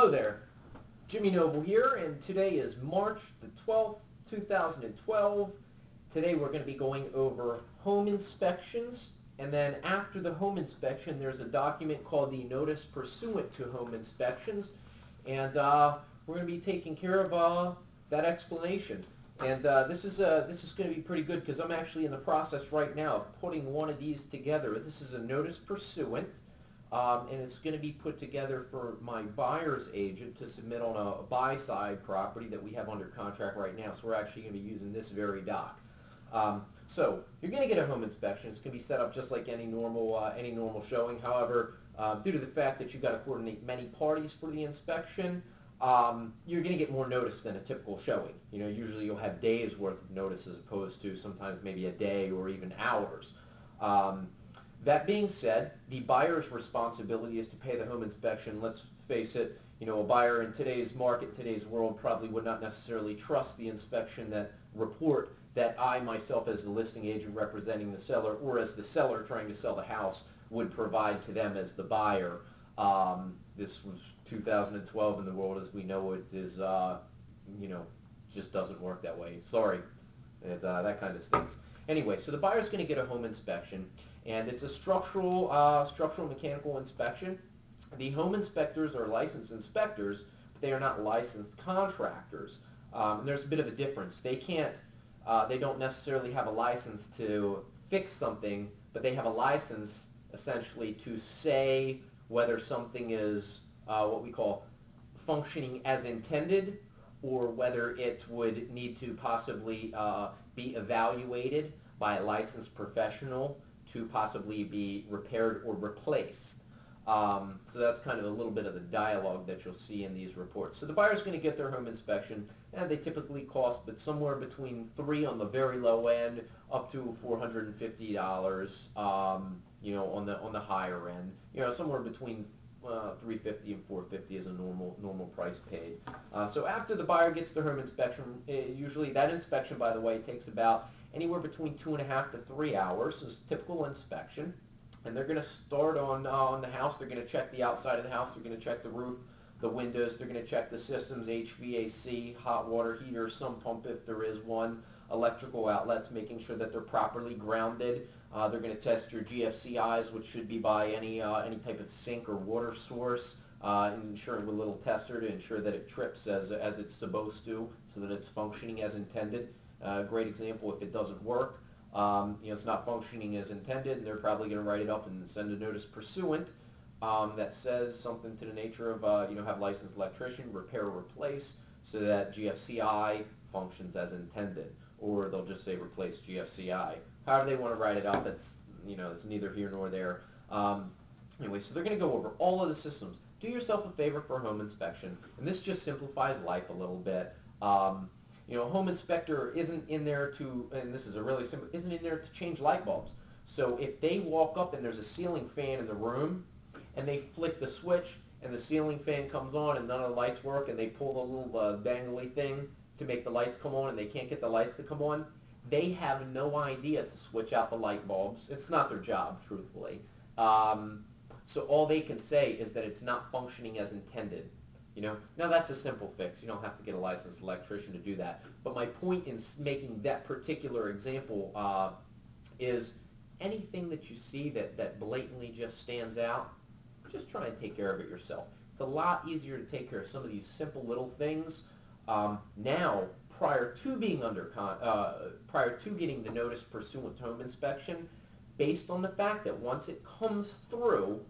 Hello there, Jimmy Noble here, and today is March the 12th, 2012. Today we're going to be going over home inspections, and then after the home inspection there's a document called the Notice Pursuant to Home Inspections, and we're going to be taking care of that explanation. And this is going to be pretty good because I'm actually in the process right now of putting one of these together. This is a Notice Pursuant. And it's going to be put together for my buyer's agent to submit on a buy-side property that we have under contract right now. So we're actually going to be using this very doc. So you're going to get a home inspection. It's going to be set up just like any normal showing. However, due to the fact that you've got to coordinate many parties for the inspection, you're going to get more notice than a typical showing. You know, usually you'll have days worth of notice as opposed to sometimes maybe a day or even hours. That being said, the buyer's responsibility is to pay the home inspection. Let's face it, you know, a buyer in today's market, today's world, probably would not necessarily trust the inspection report that I myself as the listing agent representing the seller or as the seller trying to sell the house would provide to them as the buyer. This was 2012 and the world as we know it is, you know, just doesn't work that way. Sorry, that kind of stinks. Anyway, so the buyer's going to get a home inspection, and it's a structural mechanical inspection. The home inspectors are licensed inspectors, but they are not licensed contractors. And there's a bit of a difference. They don't necessarily have a license to fix something, but they have a license essentially to say whether something is what we call functioning as intended, or whether it would need to possibly be evaluated by a licensed professional to possibly be repaired or replaced. So that's kind of a little bit of the dialogue that you'll see in these reports. So the buyer's going to get their home inspection, and they typically cost but somewhere between $3 on the very low end up to $450, you know, on the higher end. You know, somewhere between $350 and $450 is a normal price paid. So after the buyer gets their home inspection, usually that inspection, by the way, takes about anywhere between 2.5 to 3 hours. It's a typical inspection, and they're going to start on the house. They're going to check the outside of the house. They're going to check the roof, the windows. They're going to check the systems, HVAC, hot water heater, sump pump if there is one, electrical outlets, making sure that they're properly grounded. They're going to test your GFCIs, which should be by any type of sink or water source, ensuring with a little tester to ensure that it trips as it's supposed to, so that it's functioning as intended. Great example if it doesn't work. You know, it's not functioning as intended, and they're probably going to write it up and send a notice pursuant that says something to the nature of, you know, have licensed electrician repair or replace so that GFCI functions as intended, or they'll just say replace GFCI. However they want to write it up, that's, you know, it's neither here nor there. Anyway, so they're going to go over all of the systems. Do yourself a favor for a home inspection, and this just simplifies life a little bit. You know, a home inspector isn't in there to, and this is a really simple, isn't in there to change light bulbs. So if they walk up and there's a ceiling fan in the room, and they flick the switch, and the ceiling fan comes on and none of the lights work, and they pull the little dangly thing to make the lights come on, and they can't get the lights to come on, they have no idea to switch out the light bulbs. It's not their job, truthfully. So all they can say is that it's not functioning as intended. You know, now that's a simple fix. You don't have to get a licensed electrician to do that. But my point in making that particular example is anything that you see that blatantly just stands out, just try and take care of it yourself. It's a lot easier to take care of some of these simple little things now, prior to being prior to getting the notice pursuant to home inspection, based on the fact that once it comes through,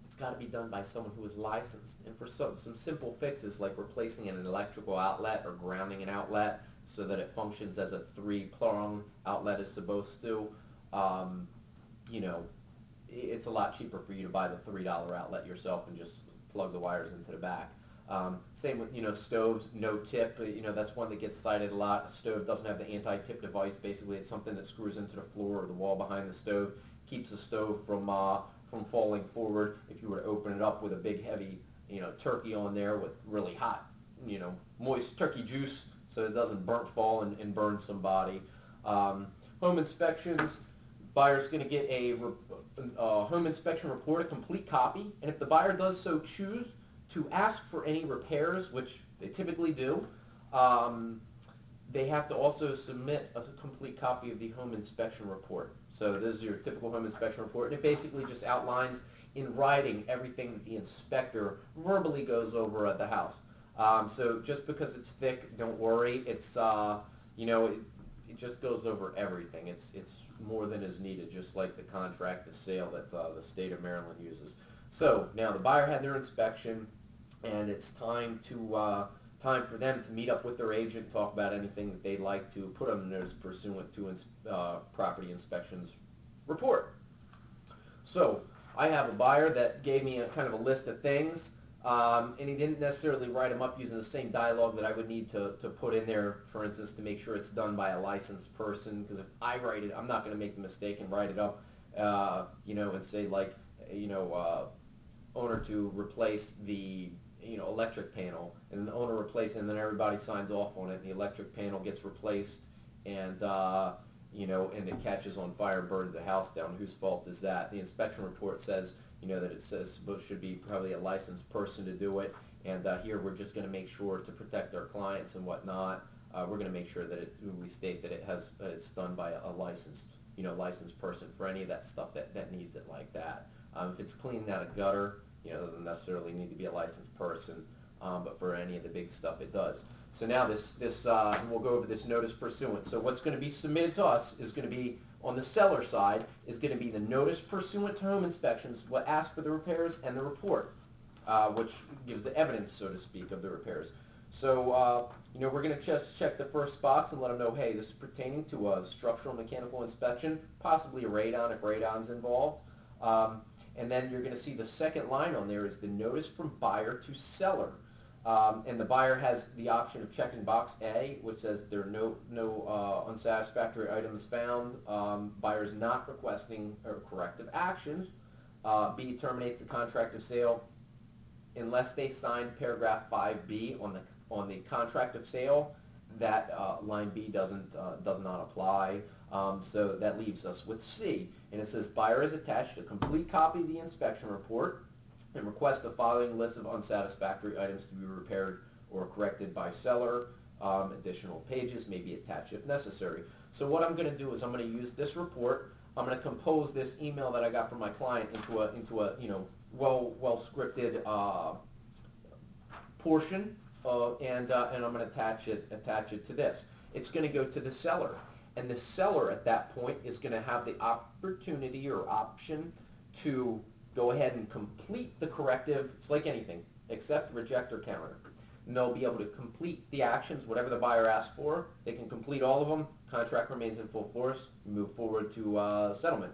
it's got to be done by someone who is licensed. And for some simple fixes like replacing an electrical outlet or grounding an outlet so that it functions as a 3-prong outlet is supposed to, you know, it's a lot cheaper for you to buy the $3 outlet yourself and just plug the wires into the back. Same with, you know, stoves, no tip. You know, that's one that gets cited a lot. A stove doesn't have the anti-tip device. Basically, it's something that screws into the floor or the wall behind the stove, keeps the stove from falling forward. If you were to open it up with a big, heavy, you know, turkey on there with really hot, you know, moist turkey juice, so it doesn't fall and burn somebody. Home inspections. Buyer's going to get a home inspection report, a complete copy, and if the buyer does so choose to ask for any repairs, which they typically do, um, they have to also submit a complete copy of the home inspection report. So this is your typical home inspection report, and it basically just outlines in writing everything that the inspector verbally goes over at the house. So just because it's thick, don't worry. It's it just goes over everything. It's more than is needed, just like the contract of sale that the state of Maryland uses. So now the buyer had their inspection, and it's time for them to meet up with their agent, talk about anything that they'd like to put on notice pursuant to property inspections report. So I have a buyer that gave me a kind of a list of things, and he didn't necessarily write them up using the same dialogue that I would need to put in there, for instance, to make sure it's done by a licensed person, because if I write it, I'm not going to make the mistake and write it up, and say like, owner to replace the electric panel, and the owner replaces it, and then everybody signs off on it, and the electric panel gets replaced, and and it catches on fire, burns the house down. Whose fault is that? The inspection report says, that it says it should be probably a licensed person to do it, and here we're just going to make sure to protect our clients and whatnot. We're going to make sure that we state that it's done by a licensed person for any of that stuff that needs it like that. If it's cleaning out a gutter, it doesn't necessarily need to be a licensed person, but for any of the big stuff it does. So now we'll go over this notice pursuant. So what's going to be submitted to us is going to be, on the seller side, is going to be the notice pursuant to home inspections, what asks for the repairs, and the report, which gives the evidence, so to speak, of the repairs. So, we're going to just check the first box and let them know, hey, this is pertaining to a structural mechanical inspection, possibly a radon if radon's involved. And then you're going to see the second line on there is the notice from buyer to seller. And the buyer has the option of checking box A, which says there are no unsatisfactory items found. Buyer is not requesting corrective actions. B, terminates the contract of sale unless they signed paragraph 5B on the contract of sale. That line B does not apply. So that leaves us with C, and it says buyer has attached a complete copy of the inspection report and requests the following list of unsatisfactory items to be repaired or corrected by seller. Additional pages may be attached if necessary. So what I'm going to do is I'm going to use this report. I'm going to compose this email that I got from my client into a well scripted portion, and I'm going to attach it to this. It's going to go to the seller. And the seller at that point is going to have the opportunity or option to go ahead and complete the corrective. It's like anything, accept, reject, or counter. And they'll be able to complete the actions, whatever the buyer asks for. They can complete all of them. Contract remains in full force. Move forward to settlement.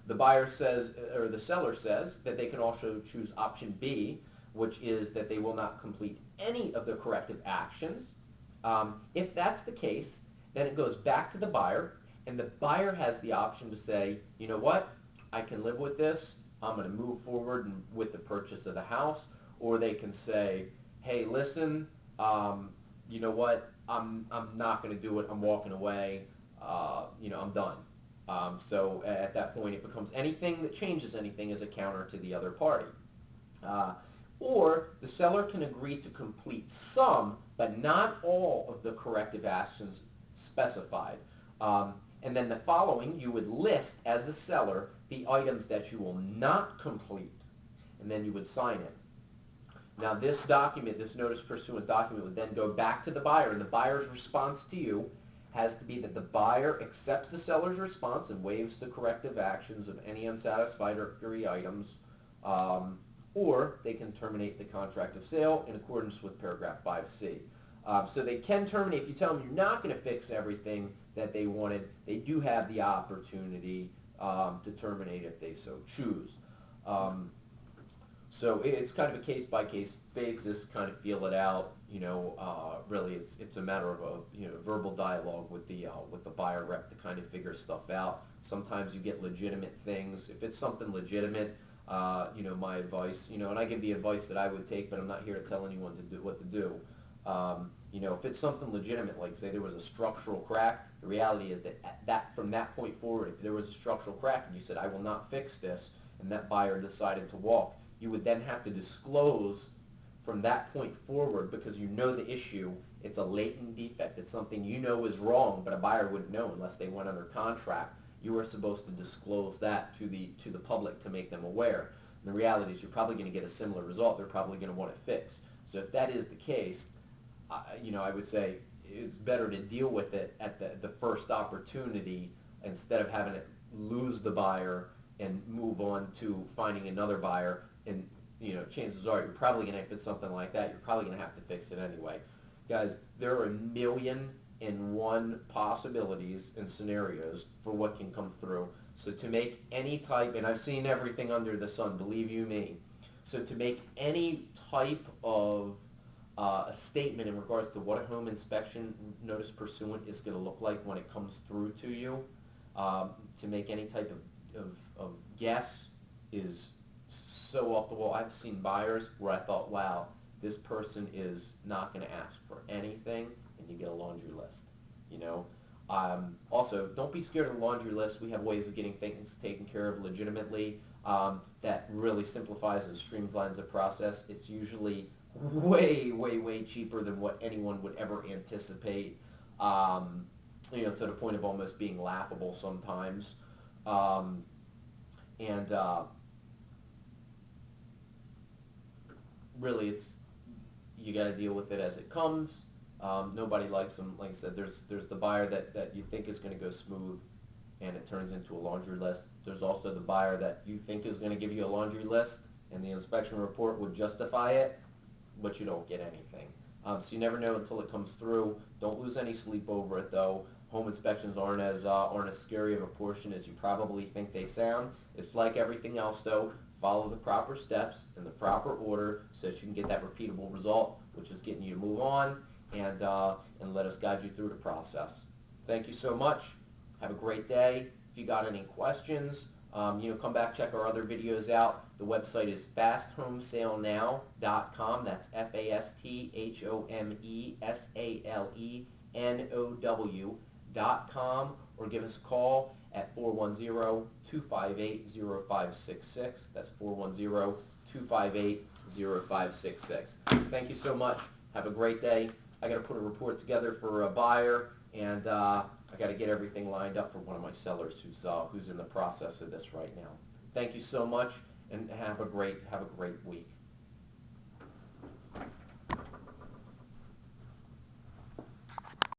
The buyer says, or the seller says, that they can also choose option B, which is that they will not complete any of the corrective actions. If that's the case, then it goes back to the buyer, and the buyer has the option to say, you know what, I can live with this. I'm going to move forward with the purchase of the house. Or they can say, hey, listen, you know what, I'm not going to do it. I'm walking away. I'm done. So at that point, it becomes anything that changes anything is a counter to the other party. Or the seller can agree to complete some, but not all of the corrective actions specified. And then the following, you would list as the seller the items that you will not complete, and then you would sign it. Now this document, this notice pursuant document, would then go back to the buyer, and the buyer's response to you has to be that the buyer accepts the seller's response and waives the corrective actions of any unsatisfactory items, or they can terminate the contract of sale in accordance with paragraph 5C. So they can terminate. If you tell them you're not going to fix everything that they wanted, they do have the opportunity to terminate if they so choose. So it's kind of a case-by-case basis, kind of feel it out. Really it's a matter of a verbal dialogue with the buyer rep to kind of figure stuff out. Sometimes you get legitimate things. If it's something legitimate, my advice, and I give the advice that I would take, but I'm not here to tell anyone to do what to do. If it's something legitimate, like say there was a structural crack, the reality is that from that point forward, if there was a structural crack and you said, I will not fix this, and that buyer decided to walk, you would then have to disclose from that point forward, because you know the issue, it's a latent defect. It's something you know is wrong, but a buyer wouldn't know unless they went under contract. You are supposed to disclose that to the public to make them aware. And the reality is you're probably going to get a similar result. They're probably going to want it fixed. So if that is the case, I would say it's better to deal with it at the first opportunity instead of having it lose the buyer and move on to finding another buyer. And chances are you're probably going to, if it's something like that, you're probably going to have to fix it anyway. Guys, there are 1,000,001 possibilities and scenarios for what can come through. So to make any type, and I've seen everything under the sun, believe you me. So to make any type of a statement in regards to what a home inspection notice pursuant is going to look like when it comes through to you, to make any type of guess is so off the wall. I've seen buyers where I thought, wow, this person is not going to ask for anything, and you get a laundry list. Also, don't be scared of the laundry list. We have ways of getting things taken care of legitimately that really simplifies and streamlines the process. It's usually way, way, way cheaper than what anyone would ever anticipate, to the point of almost being laughable sometimes. Really, you got to deal with it as it comes. Nobody likes them. Like I said, there's the buyer that you think is going to go smooth, and it turns into a laundry list. There's also the buyer that you think is going to give you a laundry list, and the inspection report would justify it, but you don't get anything. So you never know until it comes through. Don't lose any sleep over it, though. Home inspections aren't as scary of a portion as you probably think they sound. It's like everything else, though. Follow the proper steps in the proper order so that you can get that repeatable result, which is getting you to move on and let us guide you through the process. Thank you so much. Have a great day. If you got any questions, come back, check our other videos out. The website is fasthomesaleNow.com. That's FASTHOMESALENOW.com, or give us a call at 410-258-0566. That's 410-258-0566. Thank you so much. Have a great day. I got to put a report together for a buyer, and I got to get everything lined up for one of my sellers who's in the process of this right now. Thank you so much, and have a great week.